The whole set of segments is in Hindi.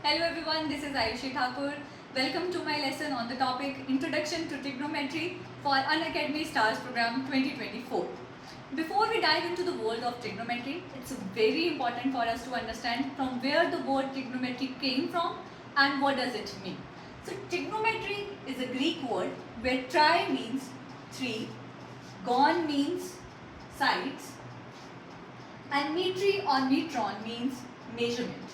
Hello everyone, this is Ayushi Thakur. Welcome to my lesson on the topic Introduction to Trigonometry for Unacademy Stars Program 2024. Before we dive into the world of trigonometry, it's very important for us to understand from where the word trigonometry came from and what does it mean. So trigonometry is a Greek word where tri means three, gon means sides, and metri or metron means measurement.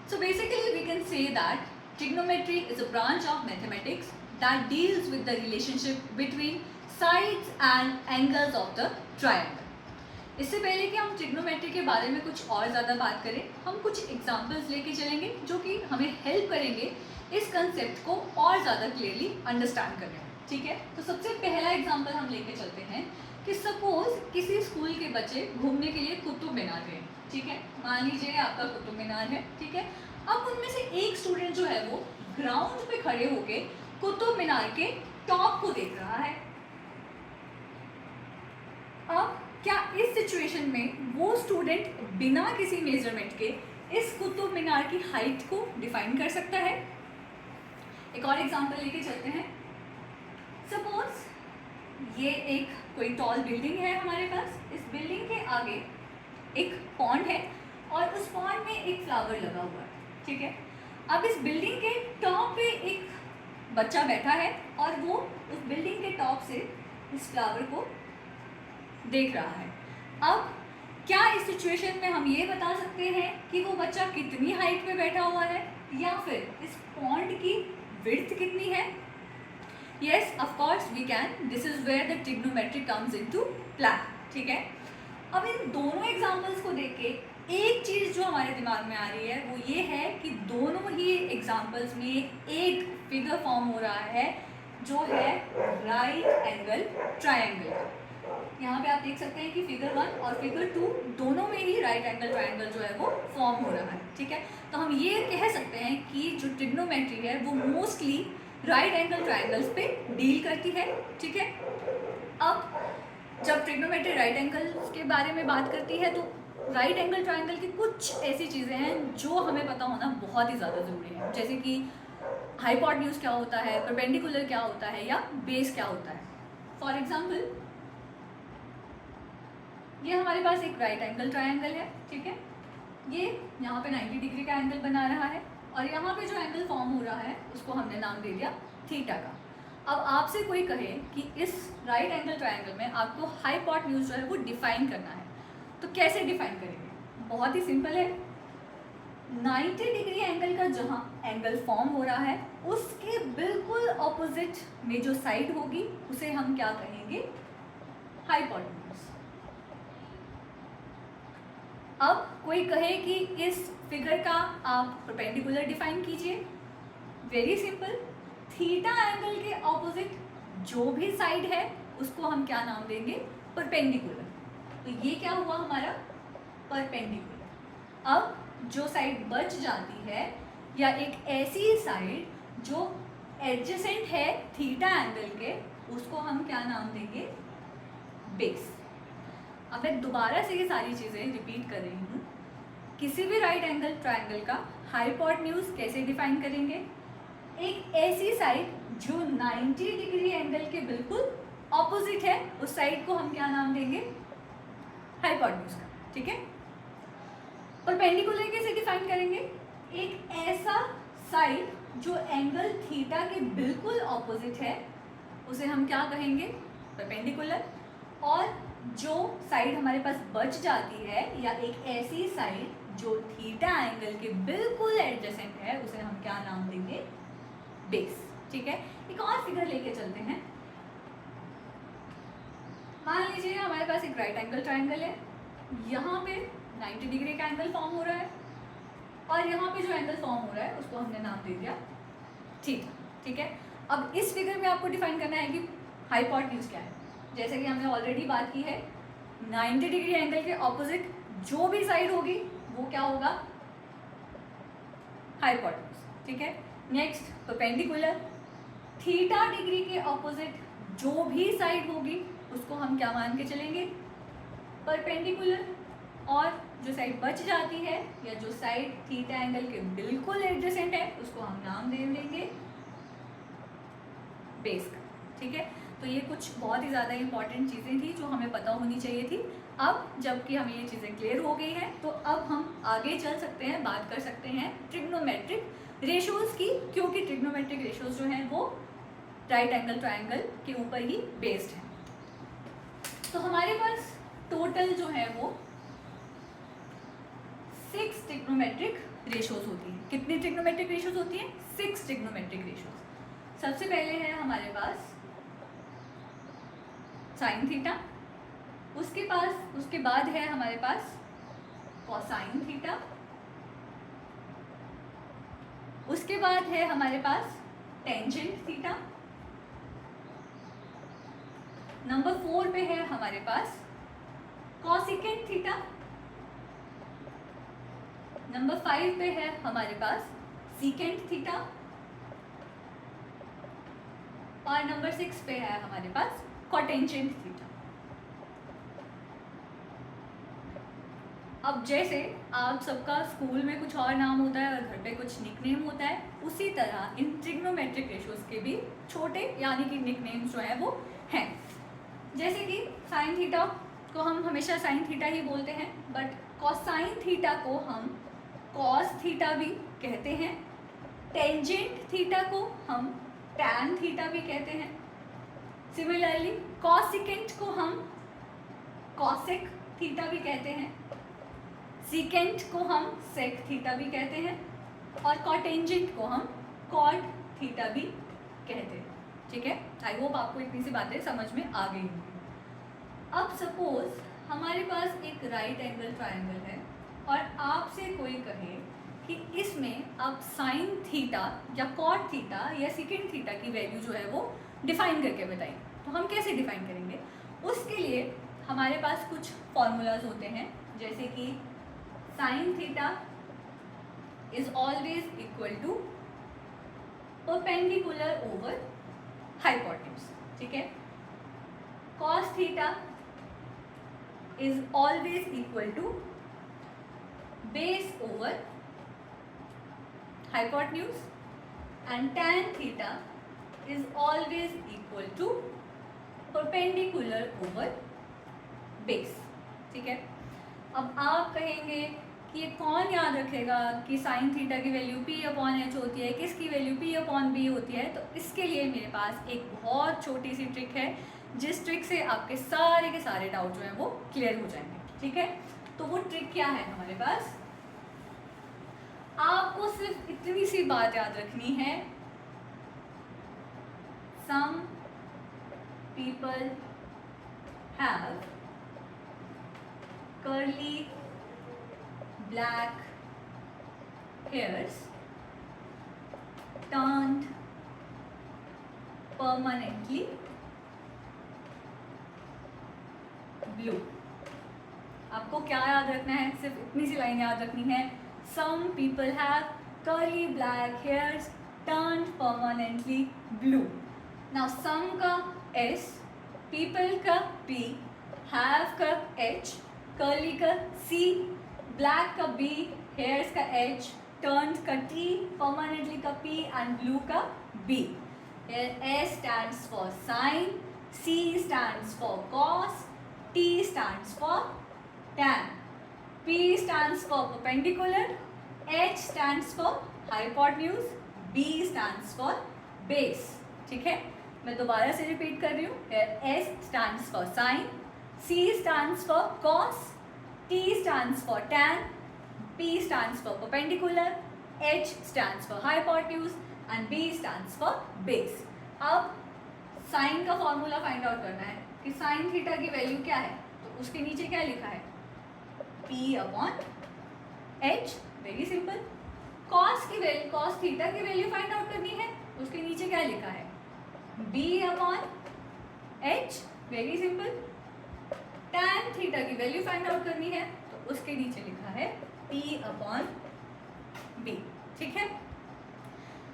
So basically we can say that trigonometry is a branch of mathematics that deals with the relationship between sides and angles of the triangle. इससे पहले कि हम ट्रिग्नोमेट्री के बारे में कुछ और ज़्यादा बात करें, हम कुछ एग्जाम्पल्स लेके चलेंगे जो कि हमें हेल्प करेंगे इस कंसेप्ट को और ज़्यादा क्लियरली अंडरस्टैंड करने में. ठीक है, तो सबसे पहला एग्जाम्पल हम लेके चलते हैं कि सपोज किसी स्कूल के बच्चे घूमने के लिए कुतुब मीनार गए. ठीक है, मान लीजिए आपका कुतुब मीनार है. ठीक है, अब उनमें से एक स्टूडेंट जो है वो ग्राउंड पे खड़े होके कुतुब मीनार के टॉप को देख रहा है. अब क्या इस सिचुएशन में वो स्टूडेंट बिना किसी मेजरमेंट के इस कुतुब मीनार की हाइट को डिफाइन कर सकता है? एक और एग्जांपल लेके चलते हैं. सपोज ये एक कोई टॉल बिल्डिंग है हमारे पास. इस बिल्डिंग के आगे एक पॉन्ड है और उस पॉन्ड में एक फ्लावर लगा हुआ है. ठीक है, अब इस बिल्डिंग के टॉप पे एक बच्चा बैठा है और वो उस बिल्डिंग के टॉप से इस फ्लावर को देख रहा है. अब क्या इस सिचुएशन में हम ये बता सकते हैं कि वो बच्चा कितनी हाइट पे बैठा हुआ है या फिर इस पॉन्ड की विड्थ कितनी है? Yes, of course we can. This is where the trigonometry comes into play. ठीक है, अब इन दोनों एग्जांपल्स को देख के एक चीज़ जो हमारे दिमाग में आ रही है वो ये है कि दोनों ही एग्जांपल्स में एक फिगर फॉर्म हो रहा है जो है राइट एंगल ट्रायंगल. यहाँ पे आप देख सकते हैं कि फिगर 1 और फिगर 2 दोनों में ही राइट एंगल ट्रायंगल जो है वो फॉर्म हो रहा है. ठीक है, तो हम ये कह सकते हैं कि जो ट्रिग्नोमेट्री है वो मोस्टली राइट एंगल ट्रायंगल्स पे डील करती है. ठीक है, अब जब ट्रिग्नोमेट्री राइट एंगल्स के बारे में बात करती है तो राइट एंगल ट्रायंगल की कुछ ऐसी चीज़ें हैं जो हमें पता होना बहुत ही ज़्यादा ज़रूरी है, जैसे कि हाइपोटेन्यूज क्या होता है, परपेंडिकुलर क्या होता है या बेस क्या होता है. फॉर एग्जाम्पल ये हमारे पास एक राइट एंगल ट्रायंगल है. ठीक है, ये यहाँ पे 90 डिग्री का एंगल बना रहा है और यहाँ पे जो एंगल फॉर्म हो रहा है उसको हमने नाम दे दिया थीटा का. अब आपसे कोई कहे कि इस राइट एंगल ट्रायंगल में आपको हाइपोटेन्यूज जो है वो डिफाइन करना है, तो कैसे डिफाइन करेंगे? बहुत ही सिंपल है. 90 डिग्री एंगल का जहाँ एंगल फॉर्म हो रहा है उसके बिल्कुल ऑपोजिट में जो साइड होगी उसे हम क्या कहेंगे? हाइपोटेन्यूज. अब कोई कहे कि इस फिगर का आप परपेंडिकुलर डिफाइन कीजिए. वेरी सिंपल, थीटा एंगल के ऑपोजिट जो भी साइड है उसको हम क्या नाम देंगे? परपेंडिकुलर. तो ये क्या हुआ हमारा? परपेंडिकुलर. अब जो साइड बच जाती है या एक ऐसी साइड जो एडजेसेंट है थीटा एंगल के उसको हम क्या नाम देंगे? बेस. अब मैं दोबारा से ये सारी चीज़ें रिपीट कर रही हूँ. किसी भी राइट एंगल ट्रायंगल का हाइपोटेन्यूज कैसे डिफाइन करेंगे? एक ऐसी साइड जो 90 डिग्री एंगल के बिल्कुल ऑपोजिट है उस साइड को हम क्या नाम देंगे? हाइपोटेन्यूज का. ठीक है, परपेंडिकुलर कैसे डिफाइन करेंगे? एक ऐसा साइड जो एंगल थीटा के बिल्कुल ऑपोजिट है उसे हम क्या कहेंगे? परपेंडिकुलर. और जो साइड हमारे पास बच जाती है या एक ऐसी साइड जो थीटा एंगल के बिल्कुल एडजेसेंट है उसे हम क्या नाम देंगे? बेस. ठीक है, एक और फिगर लेके चलते हैं. मान लीजिए हमारे पास एक राइट एंगल ट्रायंगल है. यहाँ पे 90 डिग्री का एंगल फॉर्म हो रहा है और यहाँ पे जो एंगल फॉर्म हो रहा है उसको हमने नाम दे दिया थीटा. ठीक है, अब इस फिगर में आपको डिफाइन करना है कि हाइपोटेन्यूज क्या है. जैसे कि हमने ऑलरेडी बात की है, 90 डिग्री एंगल के ऑपोजिट जो भी साइड होगी वो क्या होगा? हाइपोटेन्यूज. ठीक है, नेक्स्ट परपेंडिकुलर. थीटा डिग्री के ऑपोजिट जो भी साइड होगी उसको हम क्या मान के चलेंगे? परपेंडिकुलर. और जो साइड बच जाती है या जो साइड थीटा एंगल के बिल्कुल एडजेसेंट है उसको हम नाम दे देंगे बेस का। ठीक है, तो ये कुछ बहुत ही ज़्यादा इंपॉर्टेंट चीज़ें थी जो हमें पता होनी चाहिए थी। अब जबकि हमें ये चीज़ें क्लियर हो गई हैं तो अब हम आगे चल सकते हैं, बात कर सकते हैं ट्रिग्नोमेट्रिक रेशोज़ की, क्योंकि ट्रिग्नोमेट्रिक रेशोज़ जो हैं वो राइट एंगल ट्रायंगल के ऊपर ही बेस्ड हैं। तो हमारे पास टोटल जो है वो 6 ट्रिग्नोमेट्रिक रेशोज़ होती हैं। कितनी ट्रिग्नोमेट्रिक रेशोज़ होती हैं? 6 ट्रिग्नोमेट्रिक रेशोज़। सबसे पहले है हमारे पास साइन थीटा, उसके बाद है हमारे पास कोसाइन थीटा, उसके बाद है हमारे पास टेंजेंट थीटा, नंबर 4 पे है हमारे पास कॉसिकेंट थीटा, नंबर 5 पे है हमारे पास सीकेंट थीटा और नंबर 6 पे है हमारे पास कॉटेंजेंट थीटा। अब जैसे आप सबका स्कूल में कुछ और नाम होता है और घर पे कुछ निकनेम होता है, उसी तरह इन ट्रिग्नोमेट्रिक रेशोज़ के भी छोटे यानी कि निकनेम्स जो हैं वो हैं। जैसे कि साइन थीटा को हम हमेशा साइन थीटा ही बोलते हैं, बट कोसाइन थीटा को हम कॉस थीटा भी कहते हैं, टेंजेंट थीटा को हम टैन थीटा भी कहते हैं। सिमिलरली कॉसिकेंट को हम कॉसेक थीटा भी कहते हैं, सीकेंट को हम सेक थीटा भी कहते हैं और कॉटेंजेंट को हम कॉट थीटा भी कहते हैं। ठीक है, आई होप आपको इतनी सी बातें समझ में आ गई होंगी। अब सपोज हमारे पास एक राइट एंगल ट्रायंगल है और आपसे कोई कहे कि इसमें आप साइन थीटा या कॉट थीटा या सीकेंट थीटा की वैल्यू जो है वो डिफाइन करके बताइए, तो हम कैसे डिफाइन करेंगे? उसके लिए हमारे पास कुछ फॉर्मूलाज होते हैं, जैसे कि sine theta is always equal to perpendicular over hypotenuse. ठीक है, cos theta is always equal to base over hypotenuse and tan theta is always equal to perpendicular over base। ठीक है, अब आप कहेंगे कि ये कौन याद रखेगा कि साइन थीटा की वैल्यू p अपॉन एच होती है, किसकी वैल्यू p अपॉन b होती है? तो इसके लिए मेरे पास एक बहुत छोटी सी ट्रिक है, जिस ट्रिक से आपके सारे के सारे डाउट जो हैं वो क्लियर हो जाएंगे। ठीक है, तो वो ट्रिक क्या है हमारे पास? आपको सिर्फ इतनी सी बात याद रखनी है, some people have curly black hairs turned permanently blue. आपको क्या याद रखना है? सिर्फ इतनी सी लाइन याद रखनी है, some people have curly black hairs turned permanently blue। now some का S, people का P, have का H, curly का C, black का B, hairs का H, turned का T, permanently का P and blue का B। here S stands for sin, C stands for cos, T stands for tan, P stands for perpendicular, H stands for hypotenuse, B stands for base। ठीक है, मैं दोबारा से रिपीट कर रही हूँ। S stands for sin, C stands for cos, T stands for tan, P stands for perpendicular, H stands for hypotenuse and B stands for base। अब साइन का फॉर्मूला फाइंड आउट करना है कि साइन थीटा की वैल्यू क्या है, तो उसके नीचे क्या लिखा है? P upon H, very simple. Cos की वैल्यू, कॉस थीटा की वैल्यू फाइंड आउट करनी है, उसके नीचे क्या लिखा है? B upon H, very simple. Tan theta की वैल्यू फाइंड आउट करनी है, तो उसके नीचे लिखा है P अपॉन B। ठीक है,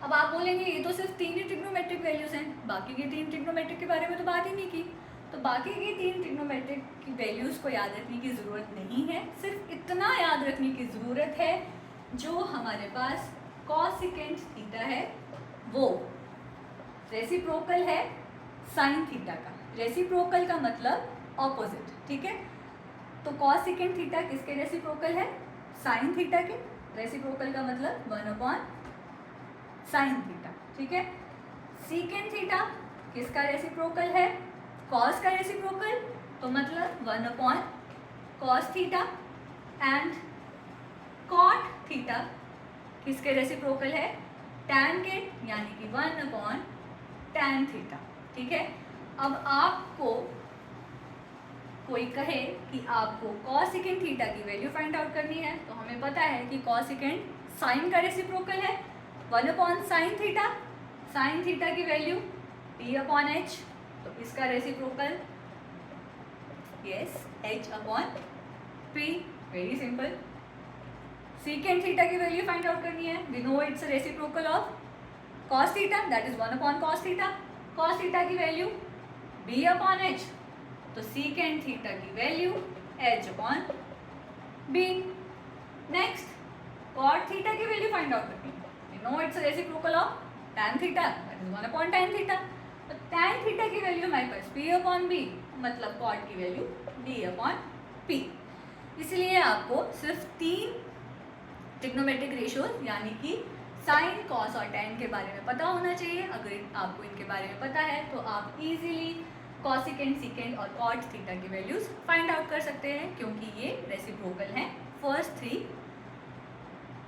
अब आप बोलेंगे ये तो सिर्फ 3 ही ट्रिग्नोमेट्रिक वैल्यूज हैं, बाकी के 3 ट्रिग्नोमेट्रिक के बारे में तो बात ही नहीं की। तो बाकी की 3 ट्रिग्नोमेट्रिक की वैल्यूज़ को याद रखने की ज़रूरत नहीं है, सिर्फ इतना याद रखने की ज़रूरत है जो हमारे पास कॉसिकेंट थीटा है वो रेसिप्रोकल है साइन थीटा का। रेसिप्रोकल का मतलब ऑपोजिट, ठीक है। तो कॉसिकेंट थीटा किसके रेसिप्रोकल है? साइन थीटा के। रेसिप्रोकल का मतलब 1 साइन थीटा, ठीक है। सीकेंट थीटा किसका रेसिप्रोकल है? कॉस का रेसिप्रोकल, तो मतलब 1 cos theta. And cot theta किसके रेसिप्रोकल है? टैन के, यानी कि 1 टैन थीटा, ठीक है। अब आपको कोई कहे कि आपको कॉसिकेंट थीटा की वैल्यू फाइंड आउट करनी है, तो हमें पता है कि कॉसिकेंट साइन का रेसिप्रोकल है 1 साइन थीटा। साइन थीटा की वैल्यू p/h, तो इसका reciprocal yes h/p, very simple. Secant theta की वैल्यू फाइंड आउट करनी है, we know its reciprocal of cos theta, that is 1 cos theta. cos theta की वैल्यू b/h, तो सीकेंट थीटा की value h/b। Next cot theta की वैल्यू फाइंड आउट करनी है, we know its reciprocal of tan theta, that is 1 tan theta. तो tan थीटा की वैल्यू हमारे पास p/b, मतलब cot की वैल्यू b/p। इसलिए आपको सिर्फ 3 ट्रिग्नोमेट्रिक रेशियोज यानी कि साइन, कॉस और टैन के बारे में पता होना चाहिए। अगर आपको इनके बारे में पता है तो आप इजीली कॉसिकेंट, सीकेंट और कॉट थीटा की वैल्यूज फाइंड आउट कर सकते हैं, क्योंकि ये रेसिप्रोकल हैं फर्स्ट 3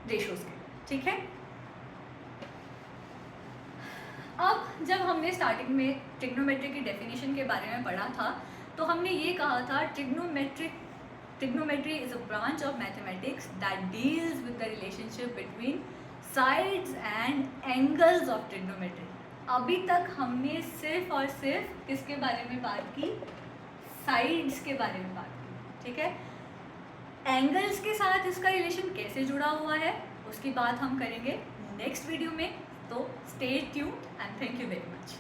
रेशियोज के, ठीक है। अब जब हमने स्टार्टिंग में ट्रिग्नोमेट्री की डेफिनेशन के बारे में पढ़ा था, तो हमने ये कहा था trigonometry is a branch of mathematics that deals with the relationship between sides and angles of trigonometry। अभी तक हमने सिर्फ और सिर्फ किसके बारे में बात की? साइड्स के बारे में बात की, ठीक है। एंगल्स के साथ इसका रिलेशन कैसे जुड़ा हुआ है उसकी बात हम करेंगे नेक्स्ट वीडियो में। तो stay tuned and thank you very much.